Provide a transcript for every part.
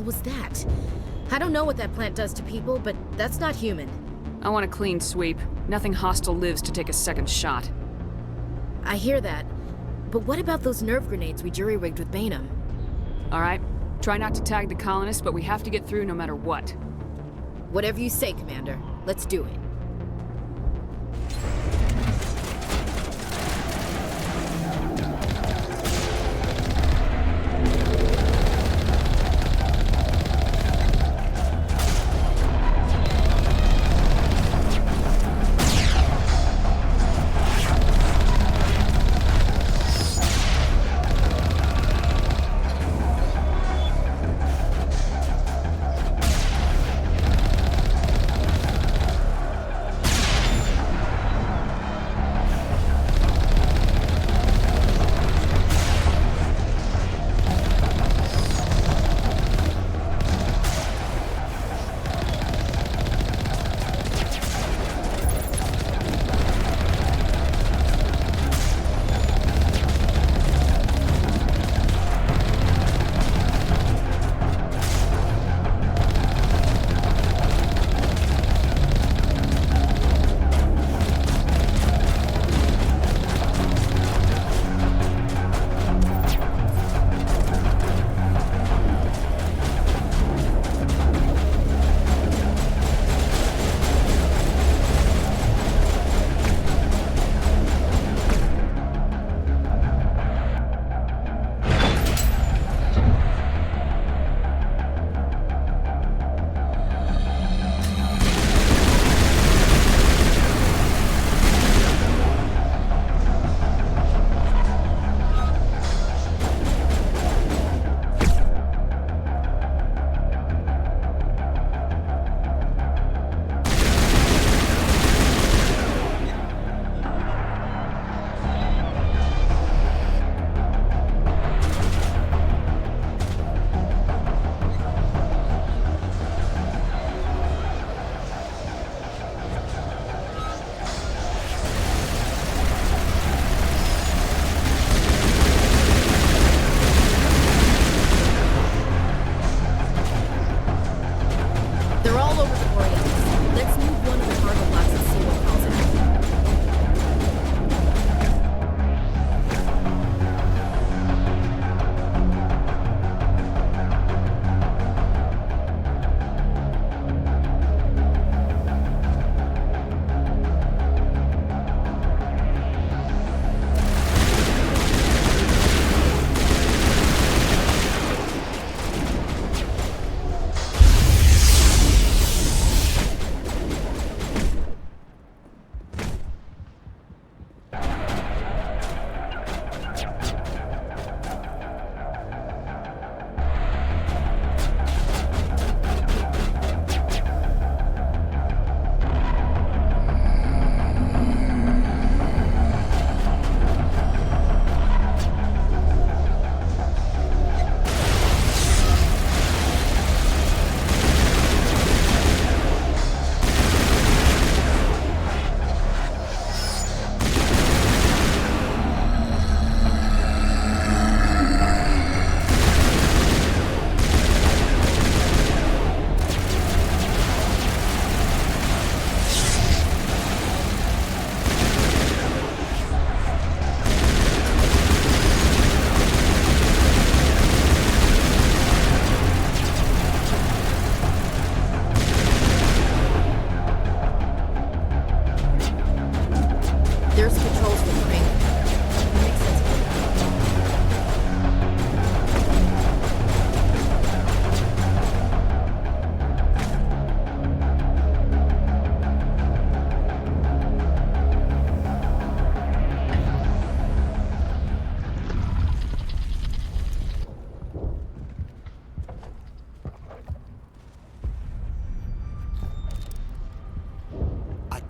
was that? I don't know what that plant does to people, but that's not human. I want a clean sweep. Nothing hostile lives to take a second shot. I hear that. But what about those nerve grenades we jury-rigged with Bainham? Alright. Try not to tag the colonists, but we have to get through no matter what. Whatever you say, Commander. Let's do it.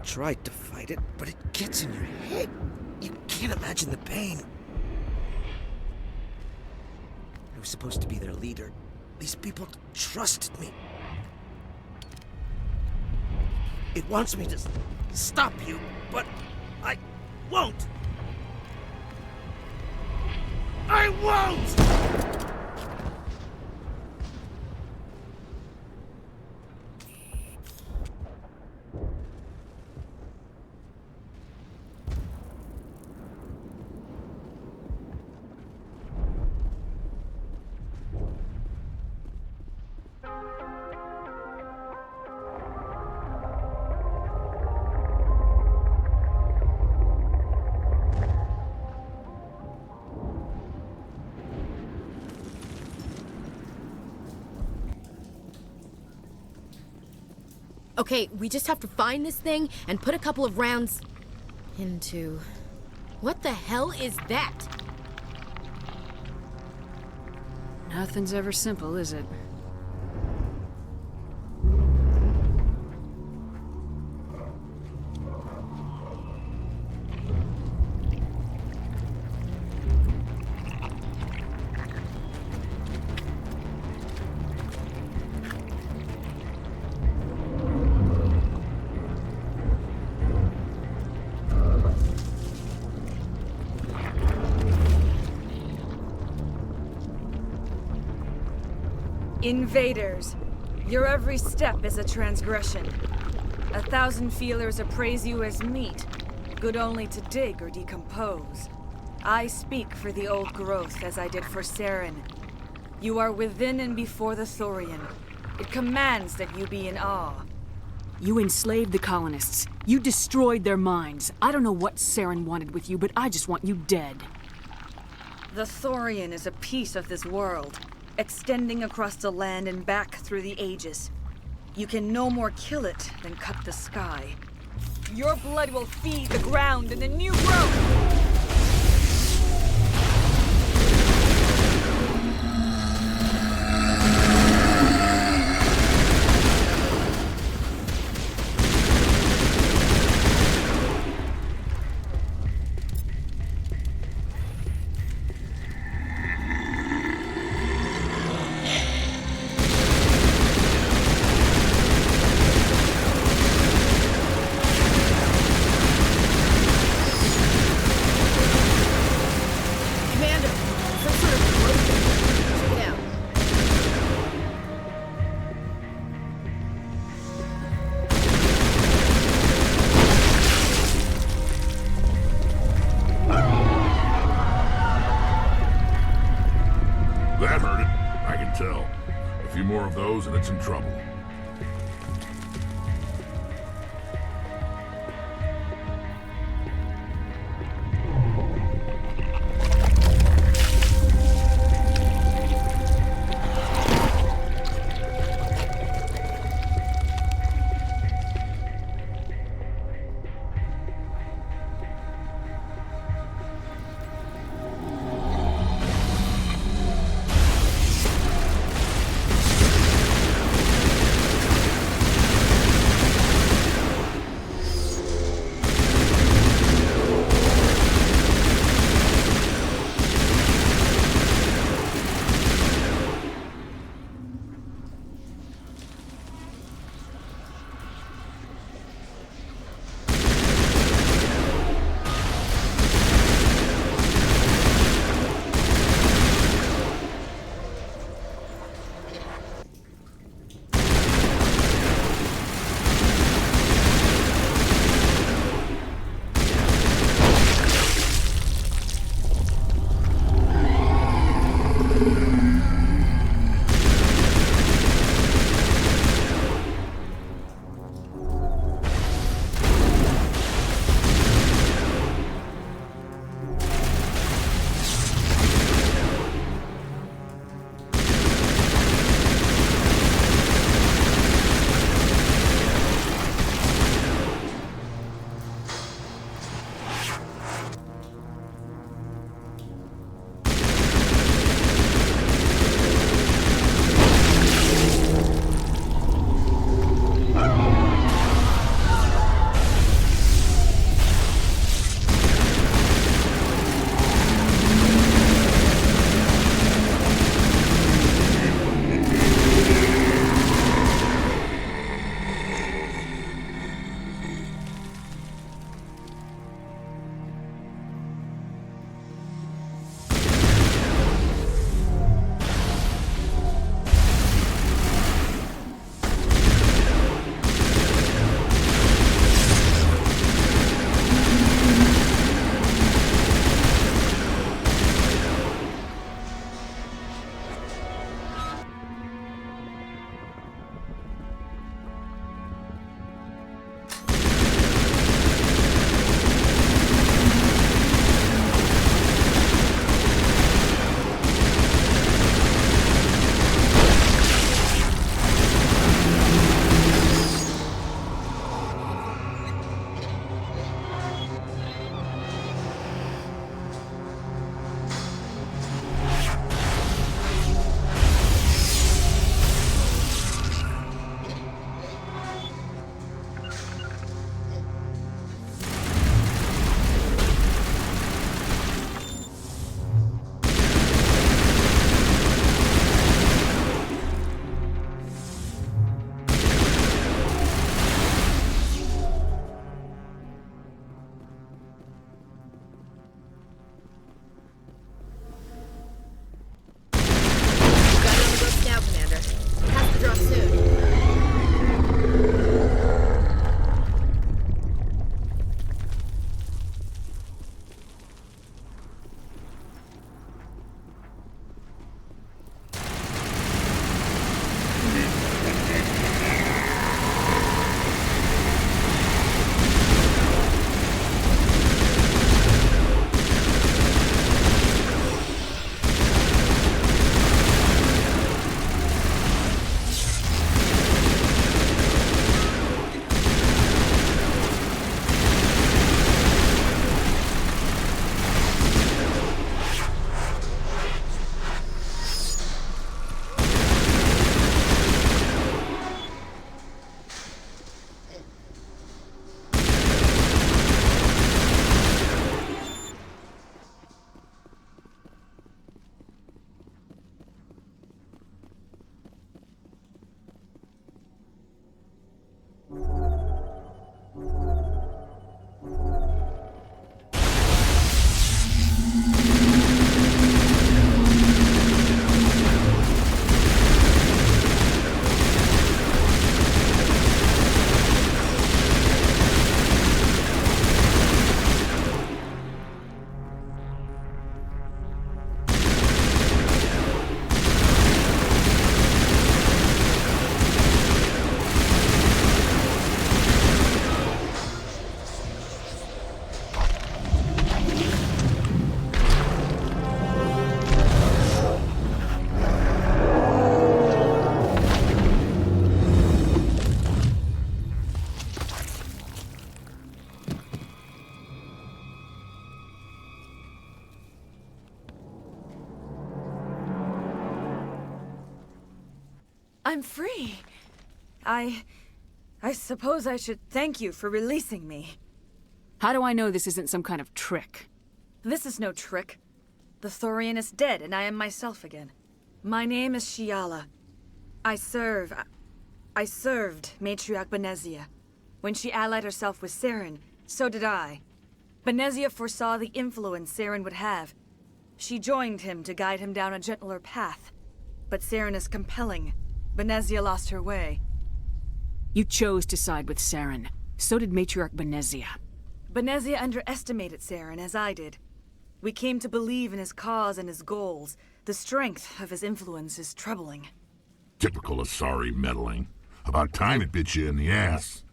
tried to fight it, but it gets in your head. You can't imagine the pain. I was supposed to be their leader. These people trusted me. It wants me to stop you, but I won't. I won't! Okay, we just have to find this thing and put a couple of rounds into... What the hell is that? Nothing's ever simple, is it? Invaders, your every step is a transgression. 1,000 feelers appraise you as meat, good only to dig or decompose. I speak for the old growth as I did for Saren. You are within and before the Thorian. It commands that you be in awe. You enslaved the colonists. You destroyed their minds. I don't know what Saren wanted with you, but I just want you dead. The Thorian is a piece of this world, extending across the land and back through the ages. You can no more kill it than cut the sky. Your blood will feed the ground and the new growth! That hurt it, I can tell. A few more of those and it's in trouble. I'm free. I suppose I should thank you for releasing me. How do I know this isn't some kind of trick? This is no trick. The Thorian is dead, and I am myself again. My name is Shiala. I served Matriarch Benezia. When she allied herself with Saren, so did I. Benezia foresaw the influence Saren would have. She joined him to guide him down a gentler path. But Saren is compelling. Benezia lost her way. You chose to side with Saren. So did Matriarch Benezia. Benezia underestimated Saren, as I did. We came to believe in his cause and his goals. The strength of his influence is troubling. Typical Asari meddling. About time it bit you in the ass.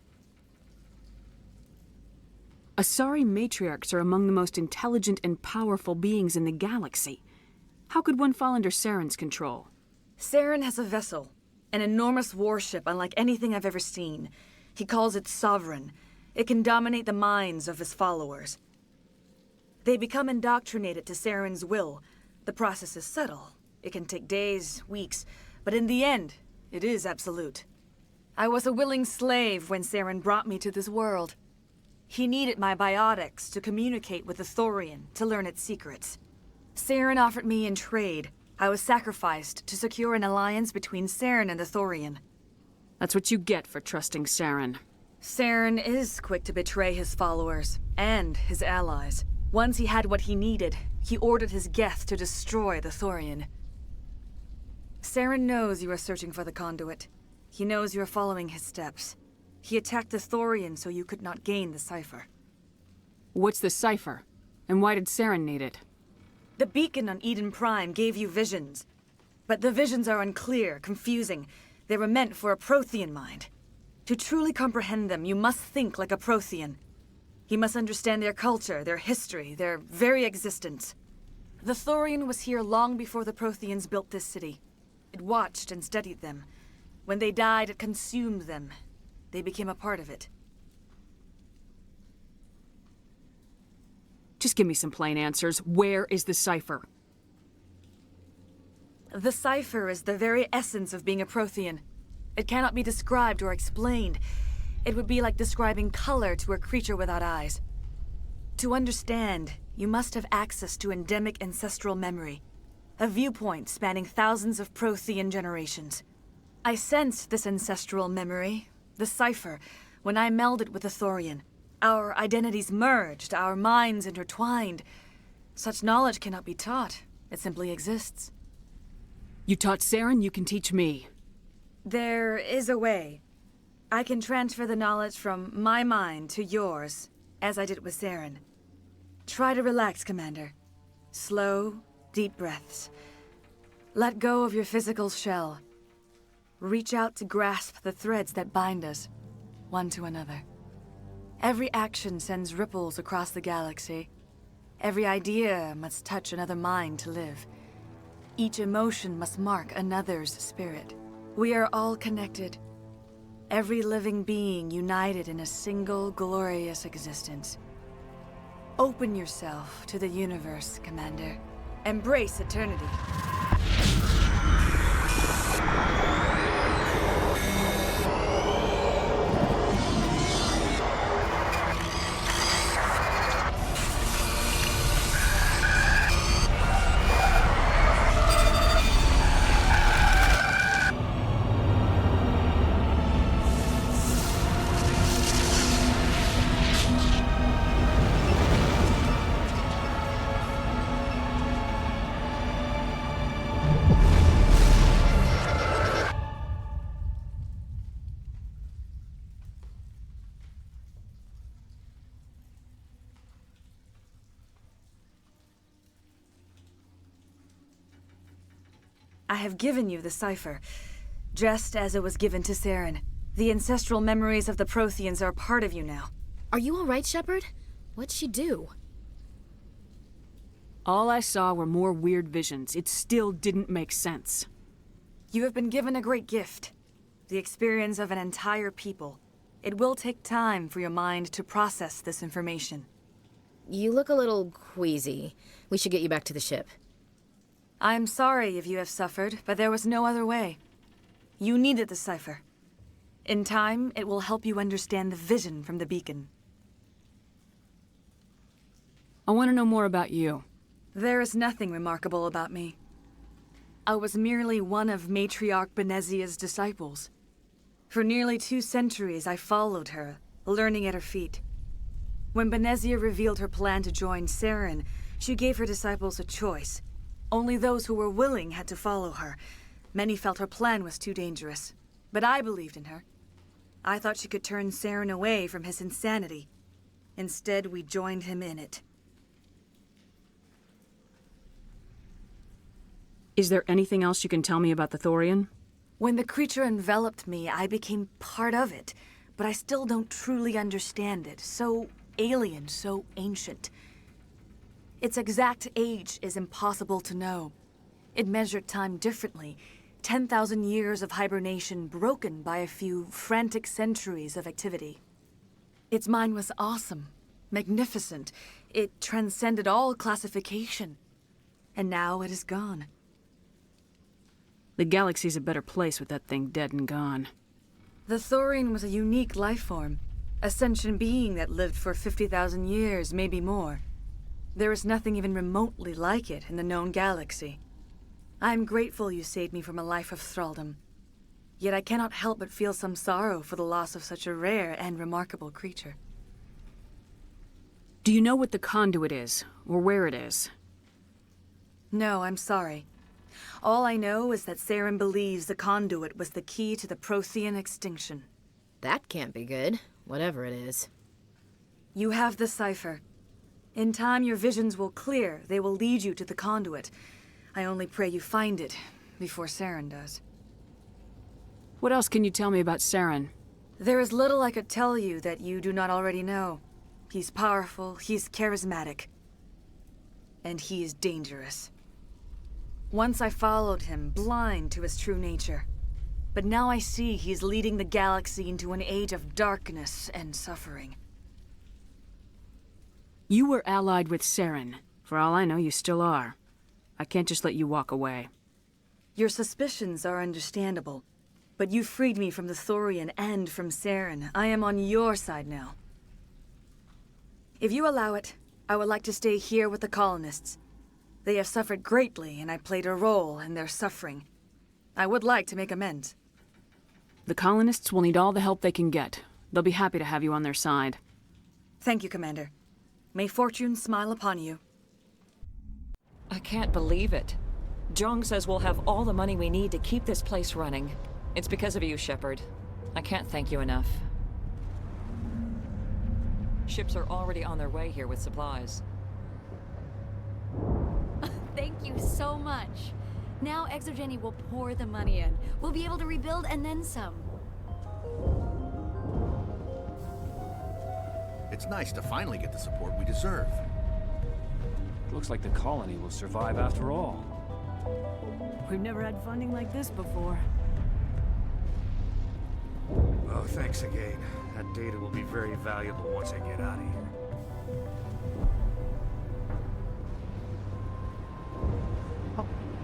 Asari matriarchs are among the most intelligent and powerful beings in the galaxy. How could one fall under Saren's control? Saren has a vessel, an enormous warship unlike anything I've ever seen. He calls it Sovereign. It can dominate the minds of his followers. They become indoctrinated to Saren's will. The process is subtle. It can take days, weeks, but in the end, it is absolute. I was a willing slave when Saren brought me to this world. He needed my biotics to communicate with the Thorian, to learn its secrets. Saren offered me in trade. I was sacrificed to secure an alliance between Saren and the Thorian. That's what you get for trusting Saren. Saren is quick to betray his followers, and his allies. Once he had what he needed, he ordered his Geth to destroy the Thorian. Saren knows you are searching for the conduit. He knows you are following his steps. He attacked the Thorian so you could not gain the Cypher. What's the Cypher? And why did Saren need it? The beacon on Eden Prime gave you visions. But the visions are unclear, confusing. They were meant for a Prothean mind. To truly comprehend them, you must think like a Prothean. You must understand their culture, their history, their very existence. The Thorian was here long before the Protheans built this city. It watched and studied them. When they died, it consumed them. They became a part of it. Just give me some plain answers. Where is the Cypher? The Cypher is the very essence of being a Prothean. It cannot be described or explained. It would be like describing color to a creature without eyes. To understand, you must have access to endemic ancestral memory. A viewpoint spanning thousands of Prothean generations. I sensed this ancestral memory, the Cypher, when I melded with the Thorian. Our identities merged, our minds intertwined. Such knowledge cannot be taught. It simply exists. You taught Saren, you can teach me. There is a way. I can transfer the knowledge from my mind to yours, as I did with Saren. Try to relax, Commander. Slow, deep breaths. Let go of your physical shell. Reach out to grasp the threads that bind us, one to another. Every action sends ripples across the galaxy. Every idea must touch another mind to live. Each emotion must mark another's spirit. We are all connected. Every living being united in a single glorious existence. Open yourself to the universe, Commander. Embrace eternity. I have given you the Cypher, just as it was given to Saren. The ancestral memories of the Protheans are part of you now. Are you all right, Shepard? What'd she do? All I saw were more weird visions. It still didn't make sense. You have been given a great gift. The experience of an entire people. It will take time for your mind to process this information. You look a little queasy. We should get you back to the ship. I'm sorry if you have suffered, but there was no other way. You needed the Cypher. In time, it will help you understand the vision from the beacon. I want to know more about you. There is nothing remarkable about me. I was merely one of Matriarch Benezia's disciples. For nearly 2 centuries, I followed her, learning at her feet. When Benezia revealed her plan to join Saren, she gave her disciples a choice. Only those who were willing had to follow her. Many felt her plan was too dangerous, but I believed in her. I thought she could turn Saren away from his insanity. Instead, we joined him in it. Is there anything else you can tell me about the Thorian? When the creature enveloped me, I became part of it, but I still don't truly understand it. So alien, so ancient. Its exact age is impossible to know. It measured time differently. 10,000 years of hibernation broken by a few frantic centuries of activity. Its mind was awesome, magnificent. It transcended all classification. And now it is gone. The galaxy's a better place with that thing dead and gone. The Thorian was a unique life form. A sentient being that lived for 50,000 years, maybe more. There is nothing even remotely like it in the known galaxy. I'm grateful you saved me from a life of thraldom. Yet I cannot help but feel some sorrow for the loss of such a rare and remarkable creature. Do you know what the conduit is, or where it is? No, I'm sorry. All I know is that Saren believes the conduit was the key to the Prothean extinction. That can't be good, whatever it is. You have the Cypher. In time, your visions will clear. They will lead you to the conduit. I only pray you find it before Saren does. What else can you tell me about Saren? There is little I could tell you that you do not already know. He's powerful, he's charismatic, and he is dangerous. Once I followed him, blind to his true nature. But now I see he's leading the galaxy into an age of darkness and suffering. You were allied with Saren. For all I know, you still are. I can't just let you walk away. Your suspicions are understandable, but you freed me from the Thorian and from Saren. I am on your side now. If you allow it, I would like to stay here with the colonists. They have suffered greatly, and I played a role in their suffering. I would like to make amends. The colonists will need all the help they can get. They'll be happy to have you on their side. Thank you, Commander. May fortune smile upon you. I can't believe it. Jong says we'll have all the money we need to keep this place running. It's because of you, Shepard. I can't thank you enough. Ships are already on their way here with supplies. Thank you so much. Now Exogeny will pour the money in. We'll be able to rebuild and then some. It's nice to finally get the support we deserve. Looks like the colony will survive after all. We've never had funding like this before. Oh, thanks again. That data will be very valuable once I get out of here.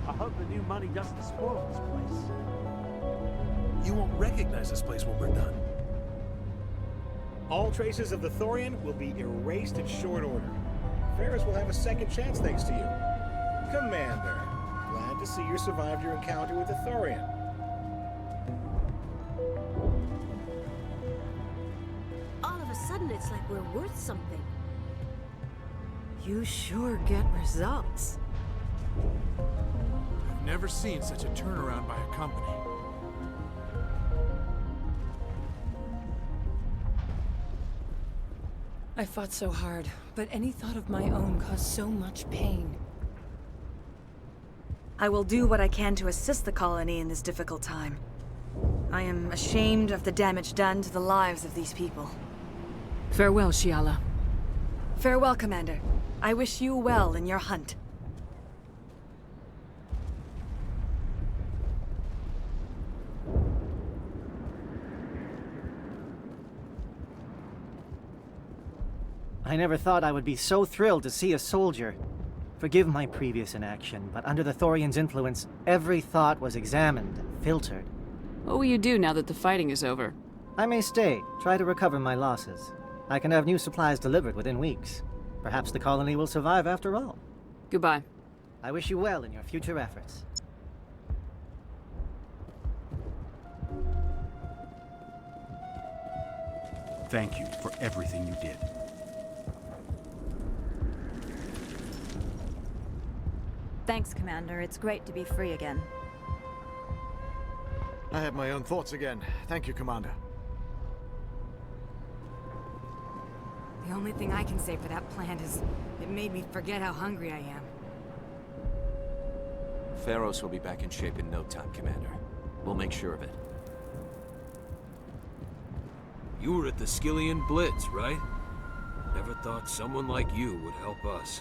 I hope the new money doesn't spoil this place. You won't recognize this place when we're done. All traces of the Thorian will be erased in short order. Ferris will have a second chance thanks to you. Commander, glad to see you survived your encounter with the Thorian. All of a sudden, it's like we're worth something. You sure get results. I've never seen such a turnaround by a company. I fought so hard, but any thought of my own caused so much pain. I will do what I can to assist the colony in this difficult time. I am ashamed of the damage done to the lives of these people. Farewell, Shiala. Farewell, Commander. I wish you well in your hunt. I never thought I would be so thrilled to see a soldier. Forgive my previous inaction, but under the Thorian's influence, every thought was examined and filtered. What will you do now that the fighting is over? I may stay, try to recover my losses. I can have new supplies delivered within weeks. Perhaps the colony will survive after all. Goodbye. I wish you well in your future efforts. Thank you for everything you did. Thanks, Commander. It's great to be free again. I have my own thoughts again. Thank you, Commander. The only thing I can say for that plan is it made me forget how hungry I am. Pharos will be back in shape in no time, Commander. We'll make sure of it. You were at the Skillian Blitz, right? Never thought someone like you would help us.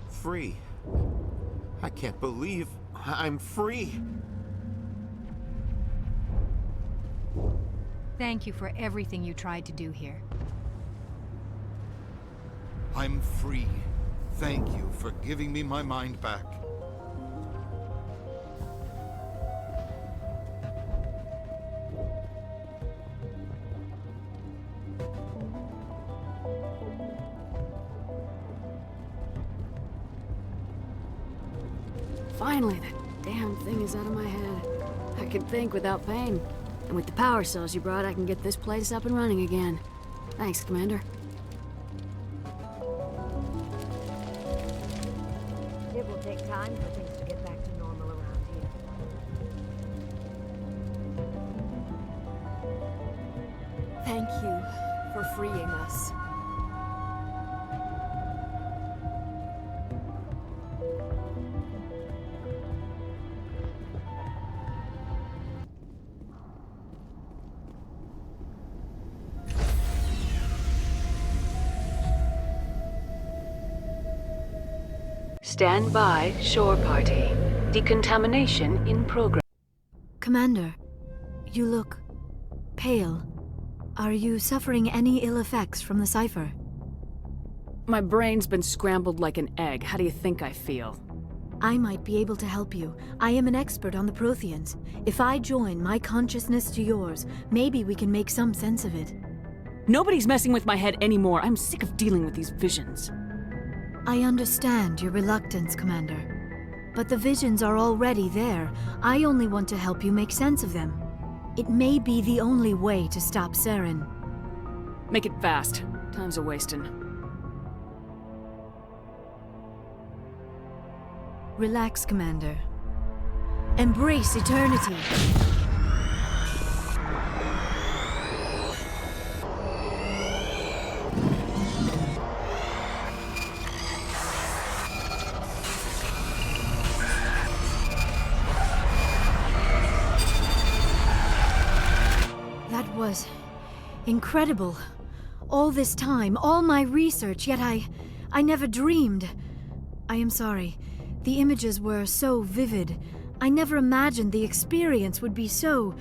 Free. I can't believe I'm free. Thank you for everything you tried to do here. I'm free. Thank you for giving me my mind back. Finally, that damn thing is out of my head. I can think without pain. And with the power cells you brought, I can get this place up and running again. Thanks, Commander. It will take time for things to get back to normal around here. Thank you for freeing us. Stand by, shore party. Decontamination in progress. Commander, you look pale. Are you suffering any ill effects from the Cypher? My brain's been scrambled like an egg. How do you think I feel? I might be able to help you. I am an expert on the Protheans. If I join my consciousness to yours, maybe we can make some sense of it. Nobody's messing with my head anymore. I'm sick of dealing with these visions. I understand your reluctance, Commander. But the visions are already there. I only want to help you make sense of them. It may be the only way to stop Saren. Make it fast. Time's a-wasting. Relax, Commander. Embrace eternity. That was incredible. All this time, all my research, yet I never dreamed. I am sorry. The images were so vivid. I never imagined the experience would be so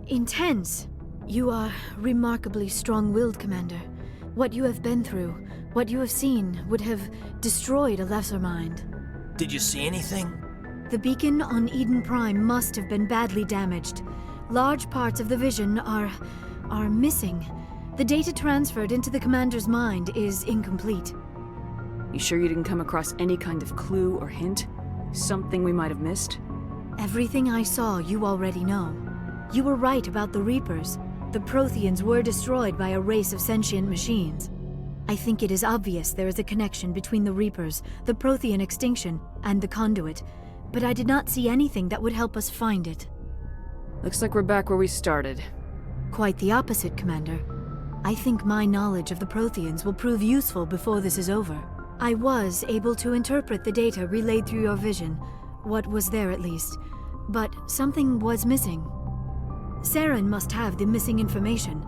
intense. You are remarkably strong-willed, Commander. What you have been through, what you have seen, would have destroyed a lesser mind. Did you see anything? The beacon on Eden Prime must have been badly damaged. Large parts of the vision are missing. The data transferred into the Commander's mind is incomplete. You sure you didn't come across any kind of clue or hint? Something we might have missed? Everything I saw, you already know. You were right about the Reapers. The Protheans were destroyed by a race of sentient machines. I think it is obvious there is a connection between the Reapers, the Prothean extinction, and the Conduit, but I did not see anything that would help us find it. Looks like we're back where we started. Quite the opposite, Commander. I think my knowledge of the Protheans will prove useful before this is over. I was able to interpret the data relayed through your vision, what was there at least, but something was missing. Saren must have the missing information.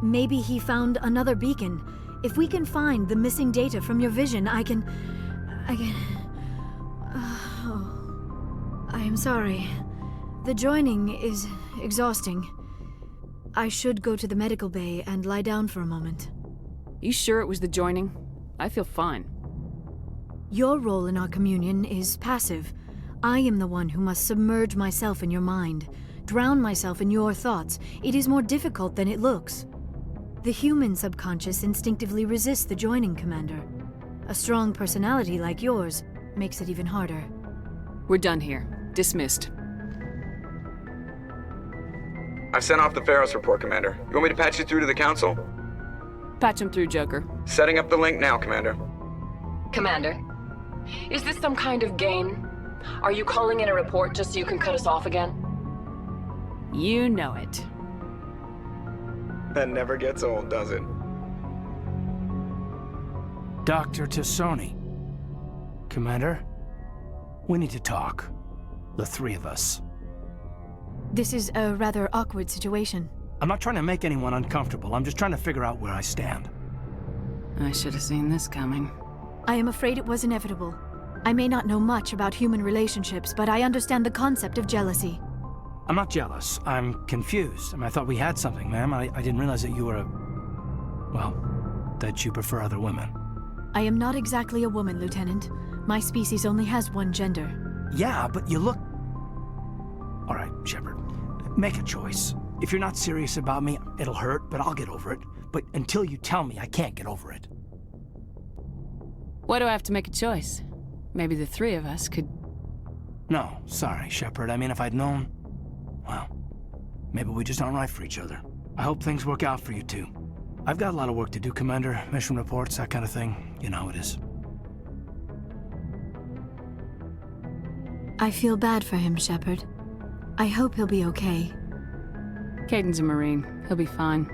Maybe he found another beacon. If we can find the missing data from your vision, I can... Oh, I am sorry. The joining is exhausting. I should go to the medical bay and lie down for a moment. You sure it was the joining? I feel fine. Your role in our communion is passive. I am the one who must submerge myself in your mind, drown myself in your thoughts. It is more difficult than it looks. The human subconscious instinctively resists the joining, Commander. A strong personality like yours makes it even harder. We're done here. Dismissed. I've sent off the Pharos report, Commander. You want me to patch you through to the Council? Patch him through, Joker. Setting up the link now, Commander. Commander, is this some kind of game? Are you calling in a report just so you can cut us off again? You know it. That never gets old, does it? Dr. Tassoni. Commander, we need to talk. The three of us. This is a rather awkward situation. I'm not trying to make anyone uncomfortable. I'm just trying to figure out where I stand. I should have seen this coming. I am afraid it was inevitable. I may not know much about human relationships, but I understand the concept of jealousy. I'm not jealous. I'm confused. I thought we had something, ma'am. I didn't realize that you were well, that you prefer other women. I am not exactly a woman, Lieutenant. My species only has one gender. Yeah, but you look... All right, Shepard. Make a choice. If you're not serious about me, it'll hurt, but I'll get over it. But until you tell me, I can't get over it. Why do I have to make a choice? Maybe the three of us could... No, sorry, Shepard. If I'd known... Well, maybe we just aren't right for each other. I hope things work out for you two. I've got a lot of work to do, Commander. Mission reports, that kind of thing. You know how it is. I feel bad for him, Shepard. I hope he'll be okay. Caden's a Marine. He'll be fine.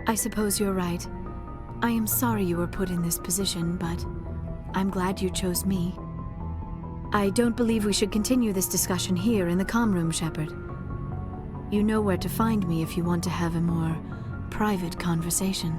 I suppose you're right. I am sorry you were put in this position, but I'm glad you chose me. I don't believe we should continue this discussion here in the comm room, Shepard. You know where to find me if you want to have a more private conversation.